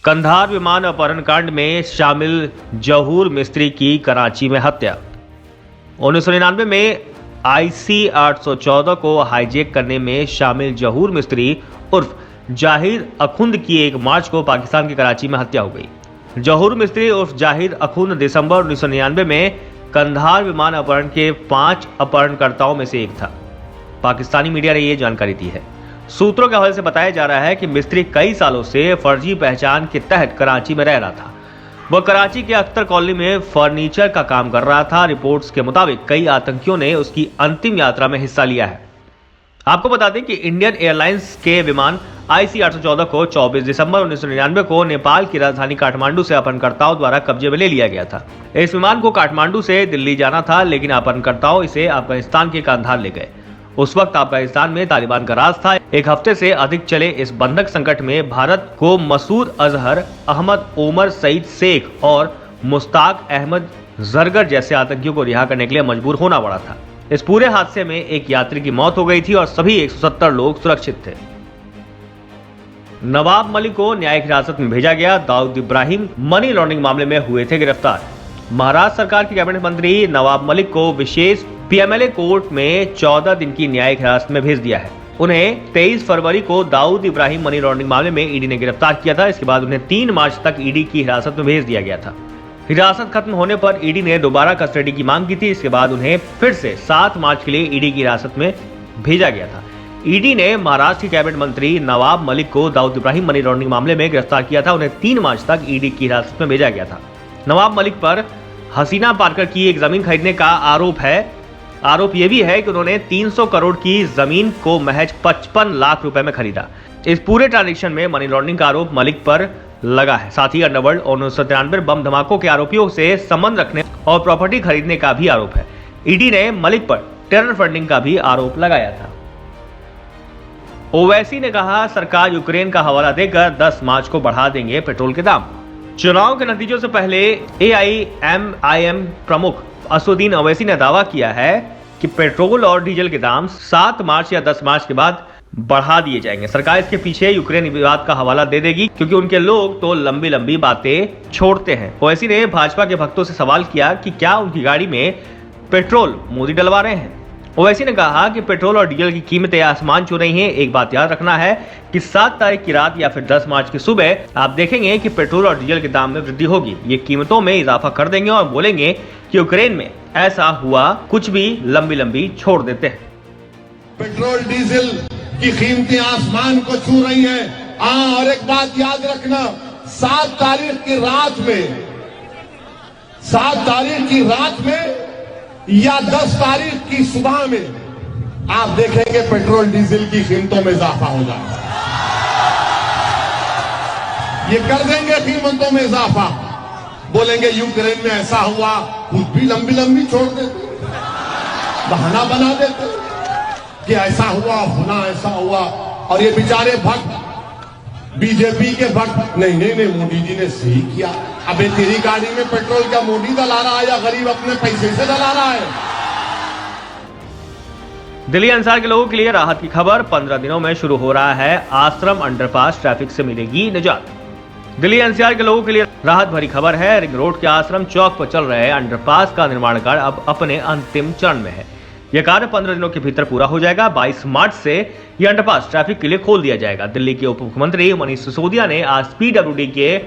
कंधार विमान अपहरण कांड में शामिल जहूर मिस्त्री की कराची में हत्या। 1999 में IC 814 को हाईजैक करने में शामिल जहूर मिस्त्री उर्फ जाहिर अखुंद की 1 मार्च को पाकिस्तान के कराची में हत्या हो गई। जहूर मिस्त्री उर्फ जाहिर अखुंद दिसंबर 1999 में कंधार विमान अपहरण के 5 अपहरणकर्ताओं में से एक था। पाकिस्तानी मीडिया ने यह जानकारी दी है। सूत्रों के हवाले से बताया जा रहा है कि मिस्त्री कई सालों से फर्जी पहचान के तहत कराची में रह रहा था। वह कराची के अख्तर कॉलोनी में फर्नीचर का काम कर रहा था। रिपोर्ट्स के मुताबिक कई आतंकियों ने उसकी अंतिम यात्रा में हिस्सा लिया है। आपको बता दें कि इंडियन एयरलाइंस के विमान IC 814 को 24 दिसंबर 1999 को नेपाल की राजधानी काठमांडू से अपहरणकर्ताओं द्वारा कब्जे में ले लिया गया था। इस विमान को काठमांडू से दिल्ली जाना था, लेकिन अपहरणकर्ताओं इसे अफगानिस्तान के कंधार ले गए। उस वक्त अफगानिस्तान में तालिबान का राज था। 1 हफ्ते से अधिक चले इस बंधक संकट में भारत को मसूद अजहर, अहमद ओमर सईद शेख और मुश्ताक अहमद जरगर जैसे आतंकियों को रिहा करने के लिए मजबूर होना पड़ा था। इस पूरे हादसे में एक यात्री की मौत हो गई थी और सभी 170 लोग सुरक्षित थे। नवाब मलिक को न्यायिक हिरासत में भेजा गया। दाऊद इब्राहिम मनी लॉन्ड्रिंग मामले में हुए थे गिरफ्तार। महाराष्ट्र सरकार के कैबिनेट मंत्री नवाब मलिक को विशेष PMLA कोर्ट में 14 दिन की न्यायिक हिरासत में भेज दिया है। उन्हें 23 फरवरी को दाऊद इब्राहिम मनी लॉन्ड्रिंग मामले में ईडी ने गिरफ्तार किया था। इसके बाद उन्हें 3 मार्च तक ईडी की हिरासत में भेज दिया गया था। हिरासत खत्म होने पर ईडी ने दोबारा कस्टडी की मांग की थी। इसके बाद उन्हें फिर से 7 मार्च के लिए ईडी की हिरासत में भेजा गया था। ईडी ने महाराष्ट्र के कैबिनेट मंत्री नवाब मलिक को दाऊद इब्राहिम मनी लॉन्ड्रिंग मामले में गिरफ्तार किया था। उन्हें 3 मार्च तक ईडी की हिरासत में भेजा गया था। नवाब मलिक पर हसीना पार्कर की एक जमीन खरीदने का आरोप है। आरोप यह भी है कि उन्होंने 300 करोड़ की जमीन को महज 55 लाख रुपए में खरीदा। इस पूरे ट्रांजैक्शन में मनी लॉन्ड्रिंग का आरोप मलिक पर लगा है। साथ ही अंडरवर्ल्ड और 1993 बम धमाकों के आरोपियों से संबंध रखने और प्रॉपर्टी खरीदने का भी आरोप है। ईडी ने मलिक पर टेरर फंडिंग का भी आरोप लगाया था। ओवैसी ने कहा, सरकार यूक्रेन का हवाला देकर 10 मार्च को बढ़ा देंगे पेट्रोल के दाम। चुनाव के नतीजों से पहले AIMIM प्रमुख असदुद्दीन ओवैसी ने दावा किया है कि पेट्रोल और डीजल के दाम 7 मार्च या 10 मार्च के बाद बढ़ा दिए जाएंगे। सरकार इसके पीछे यूक्रेन विवाद का हवाला दे देगी, क्योंकि उनके लोग तो लंबी लंबी बातें छोड़ते हैं। ओवैसी ने भाजपा के भक्तों से सवाल किया कि क्या उनकी गाड़ी में पेट्रोल मोदी डलवा रहे हैं। ओवैसी ने कहा कि पेट्रोल और डीजल की कीमतें आसमान छू रही हैं। एक बात याद रखना है कि 7 तारीख की रात या फिर 10 मार्च की सुबह आप देखेंगे कि पेट्रोल और डीजल के दाम में वृद्धि होगी। ये कीमतों में इजाफा कर देंगे और बोलेंगे कि यूक्रेन में ऐसा हुआ, कुछ भी लंबी लंबी छोड़ देते हैं। पेट्रोल डीजल की कीमतें आसमान को छू रही हैं। और एक बात याद रखना, 7 तारीख की रात में, 7 तारीख की रात में या 10 तारीख की सुबह में आप देखेंगे पेट्रोल डीजल की कीमतों में इजाफा होगा। ये कर देंगे कीमतों में इजाफा। बोलेंगे यूक्रेन में ऐसा हुआ, कुछ भी लंबी लंबी छोड़ देते, बहाना बना देते कि ऐसा हुआ, होना ऐसा हुआ। और ये बेचारे भक्त, बीजेपी के भक्त, नहीं मोदी जी ने सही किया। अबे तेरी गाड़ी में पेट्रोल क्या मोदी डला रहा है या गरीब अपने पैसे से डला रहा है? दिल्ली एनसीआर के लोगों के लिए राहत की खबर। 15 दिनों में शुरू हो रहा है आश्रम अंडरपास, ट्रैफिक से मिलेगी निजात। दिल्ली एनसीआर के लोगों के लिए राहत भरी खबर है। रिंग रोड के आश्रम चौक पर चल रहे अंडरपास का निर्माण कार्य अब अपने अंतिम चरण में है। यह कार्य 15 दिनों के भीतर पूरा हो जाएगा। 22 मार्च से यह अंडरपास ट्रैफिक के लिए खोल दिया जाएगा। दिल्ली के उप मुख्यमंत्री मनीष सिसोदिया ने आज PWD के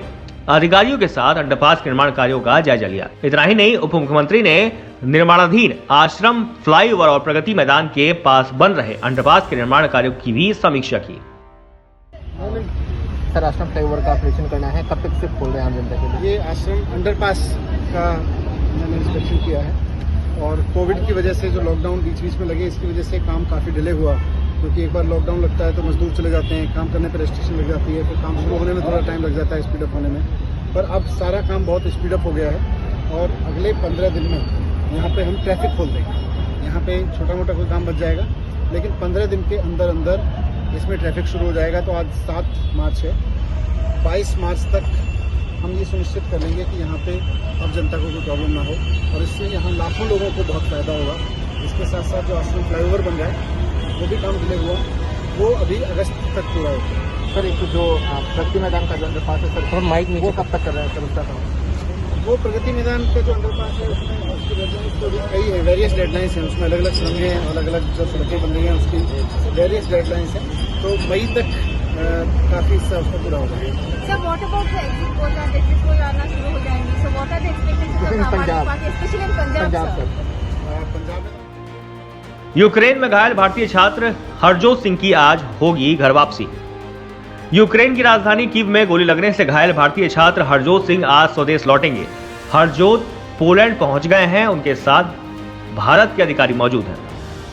अधिकारियों के साथ अंडरपास के निर्माण कार्यों का जायजा लिया। इतना ही नहीं, उप मुख्यमंत्री ने निर्माणाधीन आश्रम फ्लाईओवर और प्रगति मैदान के पास बन रहे अंडरपास के निर्माण कार्यों की भी समीक्षा की। सर, आश्रम फ्लाईओवर का ऑपरेशन करना है, कब तक से खोल रहे हैं आम जनता के लिए? ये आश्रम अंडरपास का मैंने इंस्पेक्शन किया है और कोविड की वजह से जो लॉकडाउन बीच में लगे, इसकी वजह से काम काफ़ी डिले हुआ, क्योंकि एक बार लॉकडाउन लगता है तो मजदूर चले जाते हैं, काम करने पर रेस्ट्रिक्शन लग जाती है, फिर काम शुरू होने में थोड़ा टाइम लग जाता है स्पीडअप होने में। पर अब सारा काम बहुत स्पीडअप हो गया है और अगले 15 दिन में यहाँ पे हम ट्रैफिक खोल देंगे। यहाँ पे छोटा मोटा कोई काम बच जाएगा, लेकिन 15 दिन के अंदर अंदर इसमें ट्रैफिक शुरू हो जाएगा। तो आज 7 मार्च है, 22 मार्च तक हम ये सुनिश्चित कर लेंगे कि यहाँ पे अब जनता को कोई प्रॉब्लम ना हो और इससे यहाँ लाखों लोगों को बहुत फ़ायदा होगा। इसके साथ साथ जो आश्रम फ्लाईओवर बन रहा है वो भी काम डिले हुआ, वो अभी अगस्त तक पूरा होगा। सर एक जो प्रगति मैदान का जो अंडरपास है सर, वो कब तक कर रहे हैं सर उसका काम? वो प्रगति मैदान का जो अंडरपास है उसमें उसकी डेडलाइंस तो कई है, वेरियस डेडलाइंस हैं उसमें, अलग अलग सुरंगें हैं, अलग अलग जो सड़कें बन रही हैं उसकी वेरियस डेडलाइंस हैं, तो मई तक काफ़ी हिस्सा उसका पूरा हो जाएगा। Sir, what about the exit polls and exit polls आना शुरू हो जाएंगे? So what are the expectations of Aam Aadmi Party, especially in Punjab, sir? Punjab में यूक्रेन में घायल भारतीय छात्र हरजोत सिंह की आज होगी घर वापसी। यूक्रेन की राजधानी कीव में गोली लगने से घायल भारतीय छात्र हरजोत सिंह आज स्वदेश लौटेंगे। हरजोत पोलैंड पहुंच गए हैं, उनके साथ भारत के अधिकारी मौजूद हैं।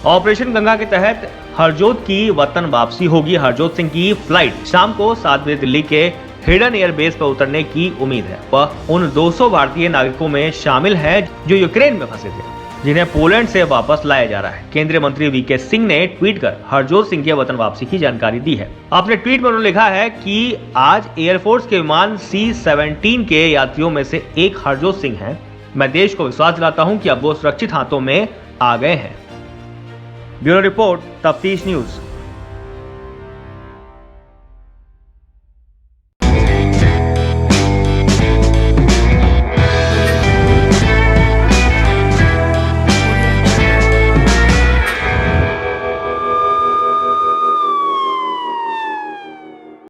ऑपरेशन गंगा के तहत हरजोत की वतन वापसी होगी। हरजोत सिंह की फ्लाइट शाम को 7 बजे दिल्ली के हिडन एयरबेस पर उतरने की उम्मीद है। वह उन 200 भारतीय नागरिकों में शामिल है जो यूक्रेन में फंसे थे, जिन्हें पोलैंड से वापस लाया जा रहा है। केंद्रीय मंत्री वीके सिंह ने ट्वीट कर हरजोत सिंह के वतन वापसी की जानकारी दी है। अपने ट्वीट में उन्होंने लिखा है कि आज एयरफोर्स के विमान C-17 के यात्रियों में से एक हरजोत सिंह हैं। मैं देश को विश्वास दिलाता हूं कि अब वो सुरक्षित हाथों में आ गए हैं। ब्यूरो रिपोर्ट, तफ्तीश न्यूज।